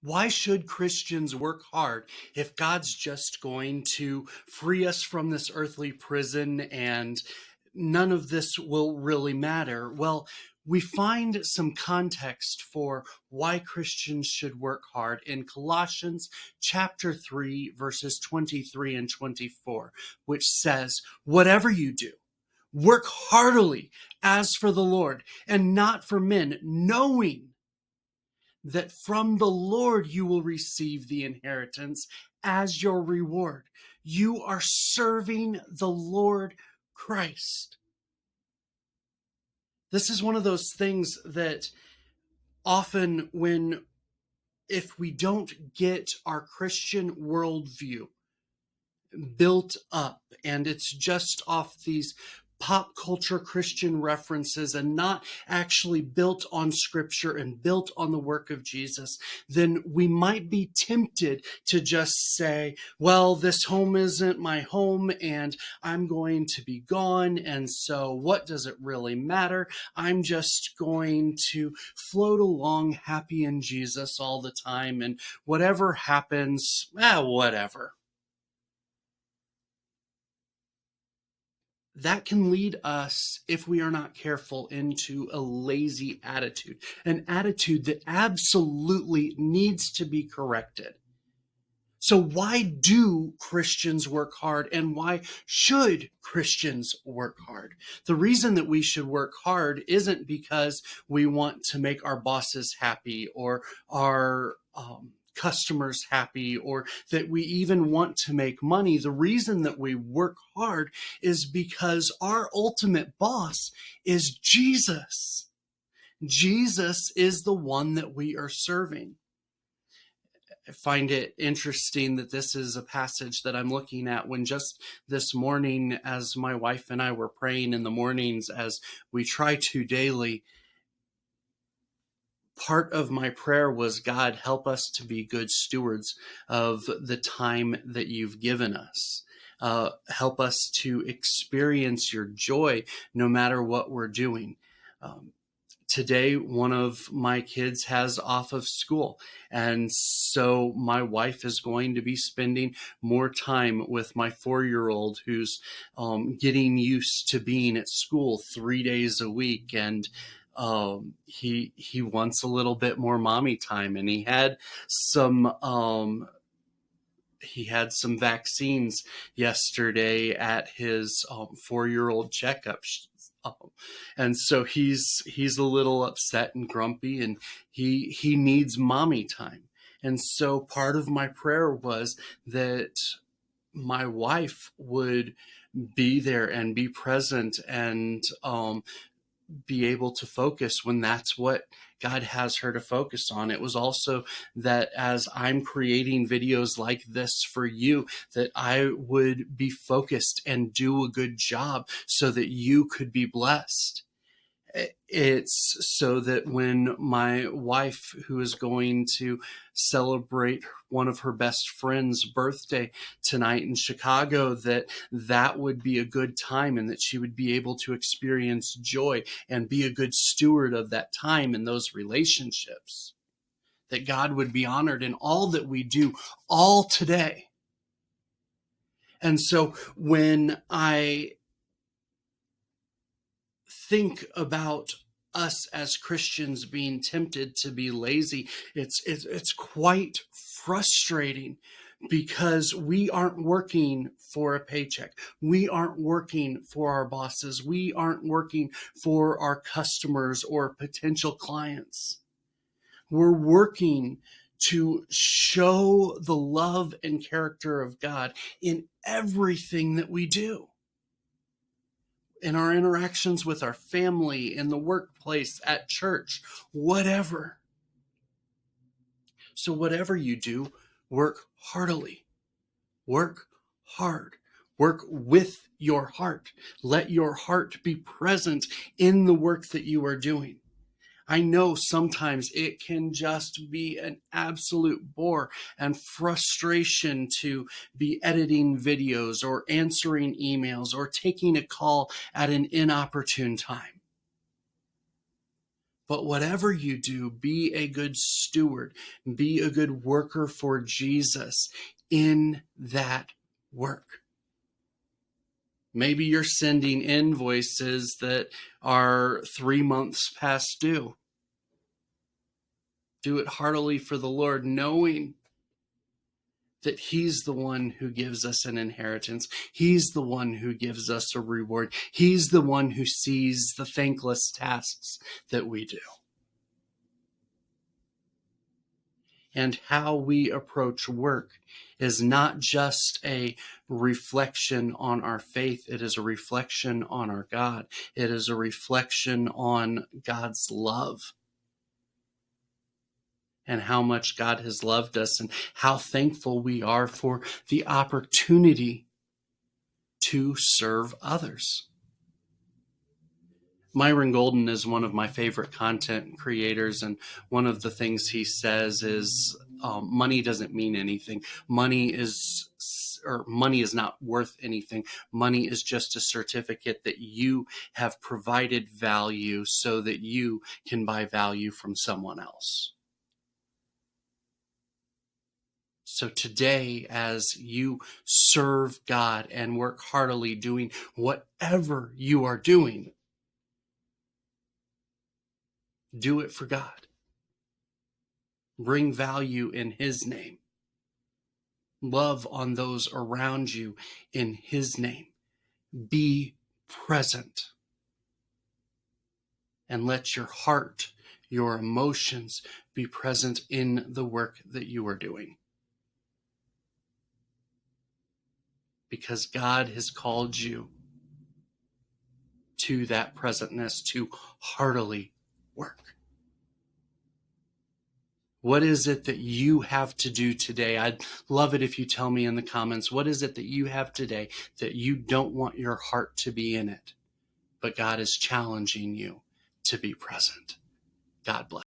Why should Christians work hard if God's just going to free us from this earthly prison and none of this will really matter? Well, we find some context for why Christians should work hard in Colossians chapter 3, verses 23 and 24, which says, "Whatever you do, work heartily as for the Lord and not for men, knowing that from the Lord you will receive the inheritance as your reward." You are serving the Lord Christ. This is one of those things that often if we don't get our Christian worldview built up and it's just off these pop culture Christian references and not actually built on scripture and built on the work of Jesus, then we might be tempted to just say, well, this home isn't my home and I'm going to be gone. And so what does it really matter? I'm just going to float along happy in Jesus all the time. And whatever happens, whatever. That can lead us, if we are not careful, into a lazy attitude, an attitude that absolutely needs to be corrected. So why do Christians work hard, and why should Christians work hard? The reason that we should work hard isn't because we want to make our bosses happy or our customers happy, or that we even want to make money. The reason that we work hard is because our ultimate boss is Jesus. Jesus is the one that we are serving. I find it interesting that this is a passage that I'm looking at when just this morning, as my wife and I were praying in the mornings, as we try to daily, part of my prayer was, God, help us to be good stewards of the time that you've given us. Help us to experience your joy no matter what we're doing. Today, one of my kids has off of school. And so my wife is going to be spending more time with my 4-year-old who's getting used to being at school 3 days a week. And he wants a little bit more mommy time. And he had some vaccines yesterday at his 4-year-old checkup. And so he's a little upset and grumpy, and he needs mommy time. And so part of my prayer was that my wife would be there and be present and be able to focus when that's what God has her to focus on. It was also that as I'm creating videos like this for you, that I would be focused and do a good job so that you could be blessed. It's so that when my wife, who is going to celebrate one of her best friend's birthday tonight in Chicago, that would be a good time and that she would be able to experience joy and be a good steward of that time and those relationships, that God would be honored in all that we do all today. And so when I think about us as Christians being tempted to be lazy, it's quite frustrating, because we aren't working for a paycheck. We aren't working for our bosses. We aren't working for our customers or potential clients. We're working to show the love and character of God in everything that we do. In our interactions with our family, in the workplace, at church, whatever. So whatever you do, work heartily. Work hard. Work with your heart. Let your heart be present in the work that you are doing. I know sometimes it can just be an absolute bore and frustration to be editing videos or answering emails or taking a call at an inopportune time. But whatever you do, be a good steward, be a good worker for Jesus in that work. Maybe you're sending invoices that are 3 months past due. Do it heartily for the Lord, knowing that He's the one who gives us an inheritance. He's the one who gives us a reward. He's the one who sees the thankless tasks that we do. And how we approach work is not just a reflection on our faith, it is a reflection on our God. It is a reflection on God's love and how much God has loved us and how thankful we are for the opportunity to serve others. Myron Golden is one of my favorite content creators, and one of the things he says is money doesn't mean anything. Money is not worth anything. Money is just a certificate that you have provided value so that you can buy value from someone else. So today, as you serve God and work heartily doing whatever you are doing, do it for God. Bring value in His name. Love on those around you in His name. Be present. And let your heart, your emotions be present in the work that you are doing. Because God has called you to that presentness, to heartily work. What is it that you have to do today? I'd love it if you tell me in the comments, what is it that you have today that you don't want your heart to be in it, but God is challenging you to be present? God bless.